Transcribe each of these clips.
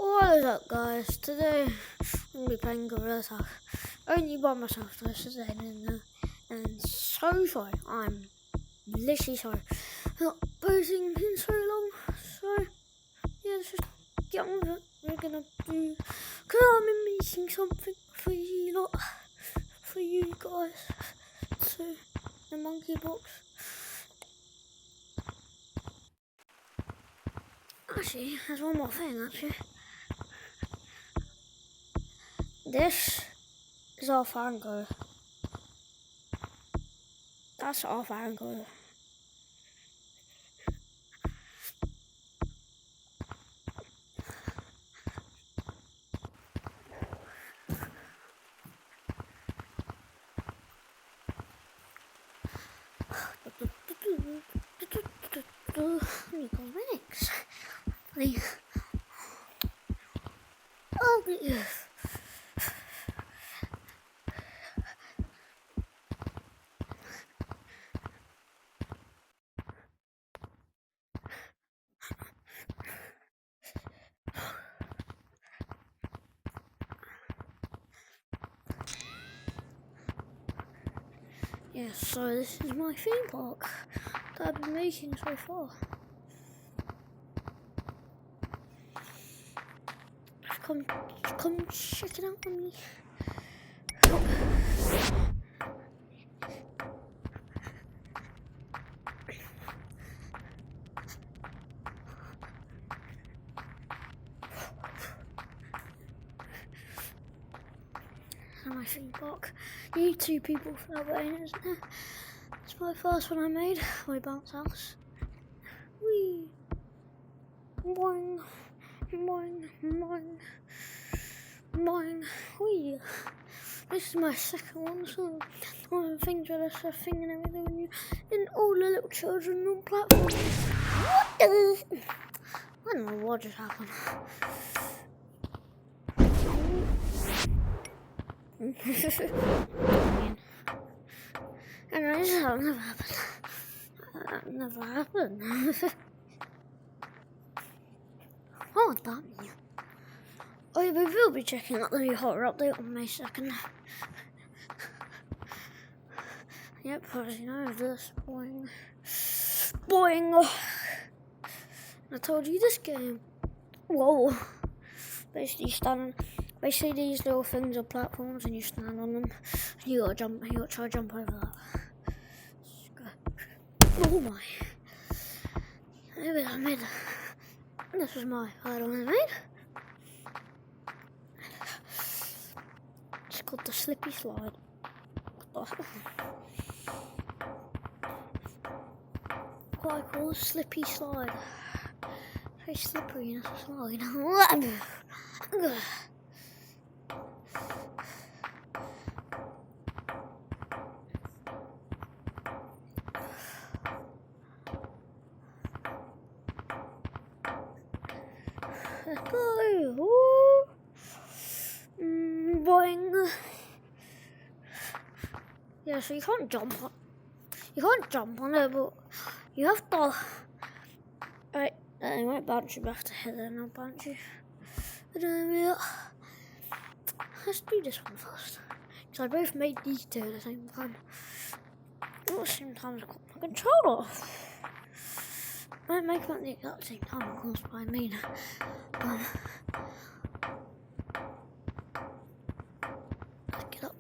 What is up, guys? Today I'm gonna be playing Gorilla Tag. Only by myself today, and so sorry. I'm literally sorry. I'm not posting in so long. So yeah, let's just get on with it. We're gonna do. Cause I'm making something for you lot, for you guys. So the monkey box. Actually, there's one more thing. Actually, this is off angle. That's off angle. Mechanics. Oh, yeah. Yeah, so this is my theme park that I've been making so far. Come check it out with me. And my theme park. You need two people for that way, isn't it? It's my first one I made, my bounce house. Whee! Boing! Boing! Boing! Boing! Whee! This is my second one, so one of the things where there's a thing and everything when you and all the little children on platforms. What the? I don't know what just happened. And I just that never happened. That never happened. What would that mean? Oh yeah, we will be checking out the new horror update on May 2nd. Yep, as you know, this boing. Boing! I told you this game. Whoa. Basically these little things are platforms and you stand on them. And you gotta try to jump over that. Oh my. Maybe I made this was my hard one I made. It's called the Slippy Slide. What I call a slippy slide. Very slippery in a slide. Let's go. Boing. Yeah, so you can't jump on it, but you have to. Right, it might bounce you back to head and I'll bounce you. Let's do this one first. Because I both made these two at the same time. At the same time as I got my controller. I might make them at the exact same time, of course, but I mean. Get up.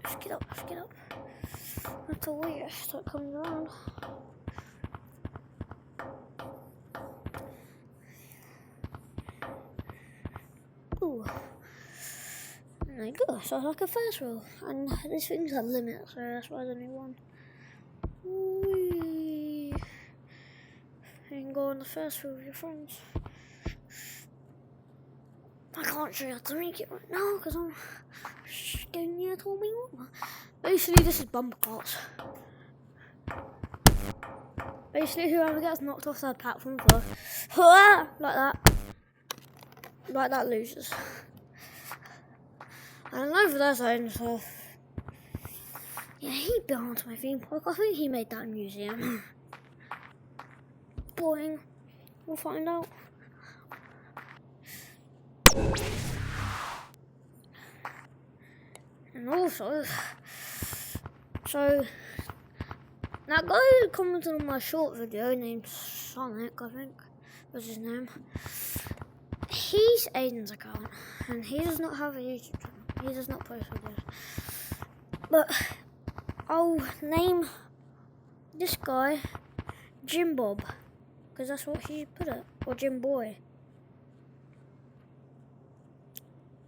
Let's get up. Wait, start coming around. Ooh. There you go, so it's like a first roll. And this thing's a limit, so that's why there's only one. Whee! You can go on the first roll with your friends. I can't show you how to make it right now because I'm getting you told me what. Basically, this is bumper carts. Basically, whoever gets knocked off that platform first, like that loses. And over there, so yeah, he built my theme park. I think he made that museum. Boing. We'll find out. And also, so that guy who commented on my short video named Sonic, I think was his name. He's Aiden's account, and he does not have a YouTube channel. He does not post videos. But I'll name this guy Jim Bob, because that's what he put it, or Jim Boy.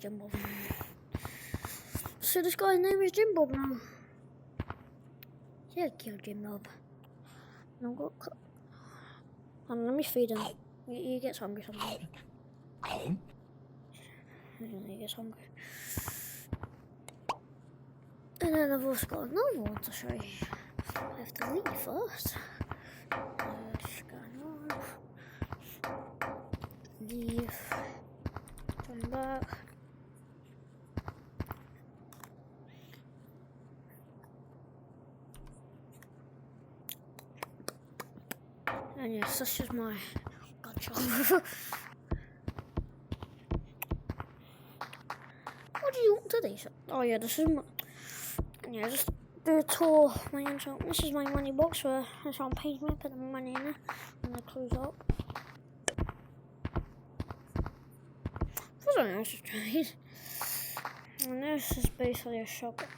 Jim Bob. So this guy's name is Jim Bob now. Yeah, kill Jim Bob. And I've got. And let me feed him. He gets hungry sometimes. He gets hungry. And then I've also got another one to show you. I have to leave first. Scan off. Leave. Turn back. And yes, that's just my gotcha. What do you want today? Oh yeah, this is my. Yeah, just do a tour of my intro. This is my money box where that's how I'm paying me, put the money in there, and I close up. Something else is trade. And this is basically a shotgun.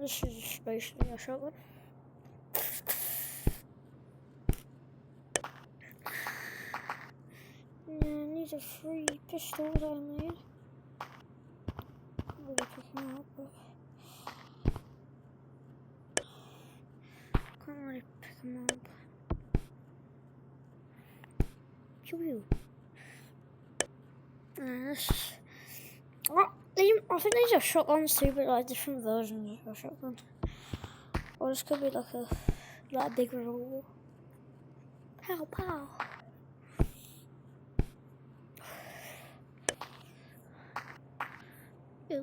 This is basically a shotgun. And these are 3 pistols I made. I'm really picking them up, but can't really pick them up. Pew. And this. I think these are shotguns too, but like different versions of shotguns. Or this could be like a big revolver. Pow pow. Let's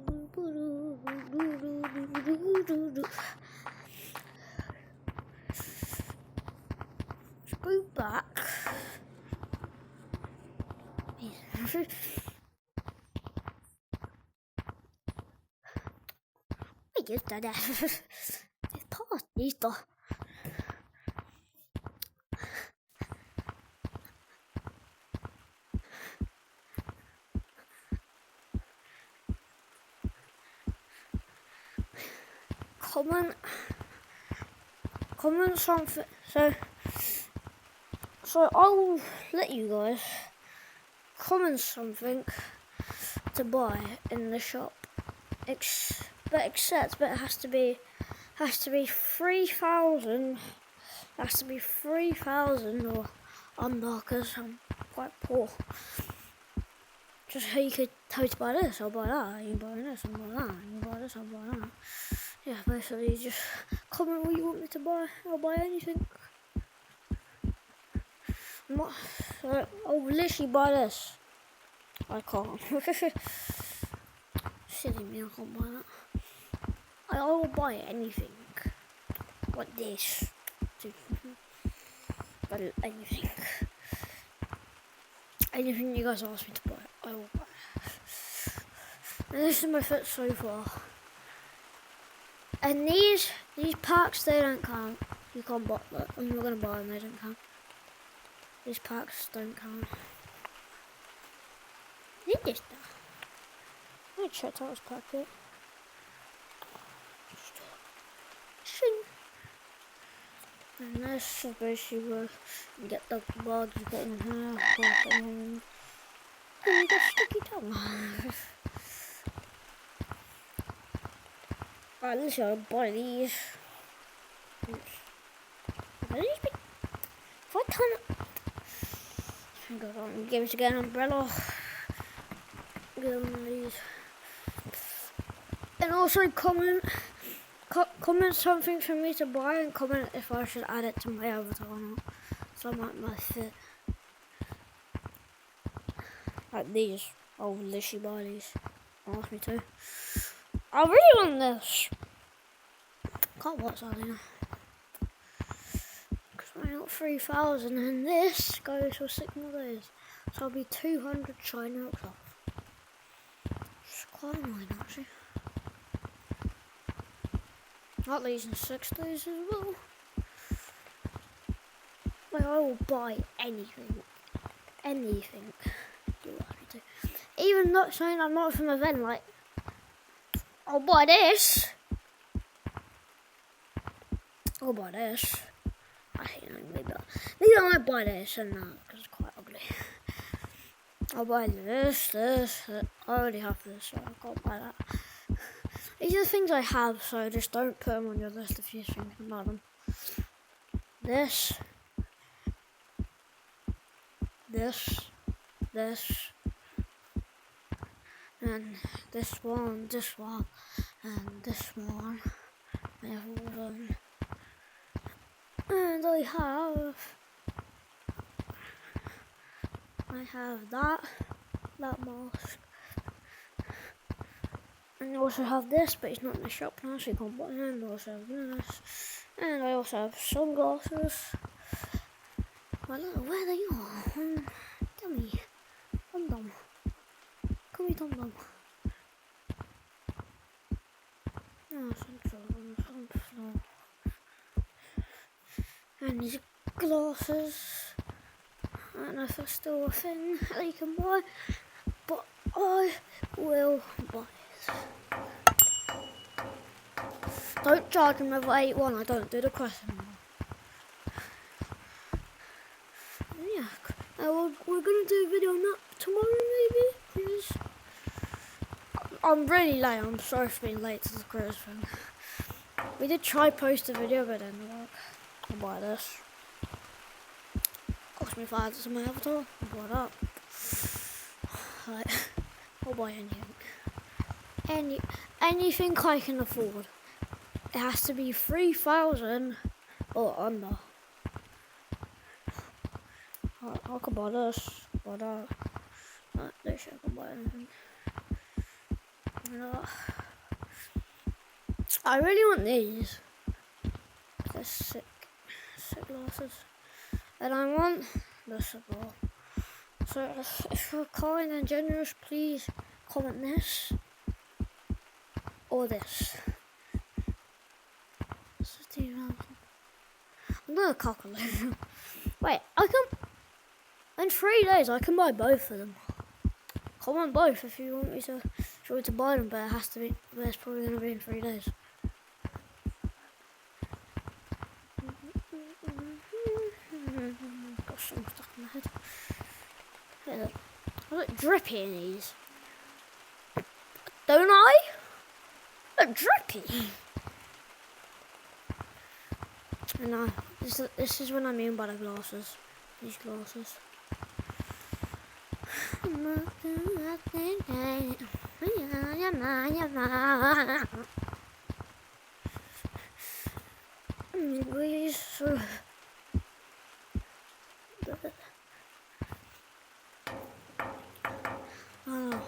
go back. Wait, just that. It's past these though. Comment something. So I'll let you guys comment something to buy in the shop. But it has to be 3,000. Has to be 3,000 or under, because I'm quite poor. Just how you could tell to buy this, I'll buy that. You can buy this, I'll buy that. You can buy this, I'll buy that. Yeah, basically just comment what you want me to buy. I'll buy anything. I'll literally buy this. I can't. Silly me, I can't buy that. I will buy anything. Like this. But anything. Anything you guys ask me to buy, I will buy. And this is my fit so far. And these packs, they don't count. You can't buy them. I'm not gonna buy them, they don't count. These packs don't count. Look at this stuff. I checked out this packet. And this is basically where you get the bugs, you get in here, and you get sticky tongue. Right, let's go buy these. Are these big? If I turn go on, give us again an umbrella. Give them these. And also comment something for me to buy, and comment if I should add it to my avatar or not. So I might fit. Like these. I'll literally buy these. Ask me to. I really want this. Can't watch that, you know. Because my I got 3,000 and this goes for 6 more days. So I'll be 200 shiny rocks off. It's quite annoying actually. That leaves in 6 days as well. Like I will buy anything. Anything you want me to. Even not saying I'm not from an event, like I'll buy this. I'll buy this. I think maybe I might buy this and that because it's quite ugly. I'll buy this. I already have this, so I can't buy that. These are the things I have, so just don't put them on your list if you think about them. This, and this one, and this one. And I have that mask. And I also have this, but it's not in the shop now, so you can't buy it. And I also have this. And I also have sunglasses. I don't know where they are. Dummy. Dum-dum. Call me Dum-dum. And these glasses. I don't know if that's still a thing that you can buy, but I will buy it. Don't charge me over 81, I don't do the quest anymore. Yeah, we're gonna do a video on that tomorrow maybe, because I'm really late. I'm sorry for being late to the cruise thing. We did try post a video, but it didn't work. I'll buy this. Cost me 5 to my avatar. I'll buy that. Right. I'll buy anything. Anything I can afford. It has to be 3,000 or under. I can buy this. Buy that. This I can buy anything. I really want these. They're sick glasses. And I want this as well. So if you're kind and generous, please comment this or this. I'm gonna calculate. Wait, I can. In 3 days, I can buy both of them. Comment both if you want me to buy them, but it has to be. But it's probably gonna be in 3 days. Got some stuck in my head. I look drippy in these. Don't I? I look drippy. And this is what I mean by the glasses. These glasses.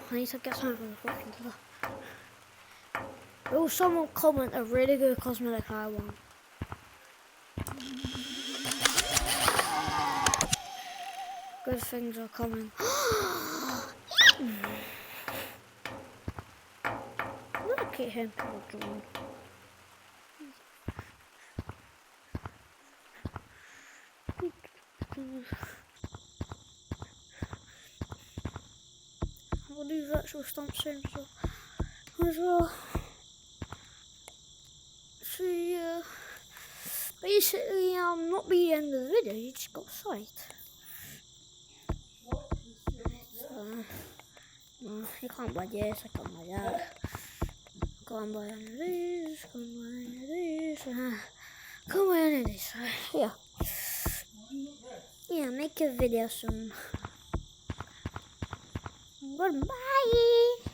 I need to get something from the fucking killer. Will someone comment a really good cosmetic I want? Good things are coming. Look at him, John. I'll do virtual stump soon as well. So yeah, basically not be the end of the video, you just got sight. No, you can't buy this, I can't buy that. Can't buy any of these, can't buy any of these, can't buy any of these. Yeah. Yeah, make a video soon. Goodbye.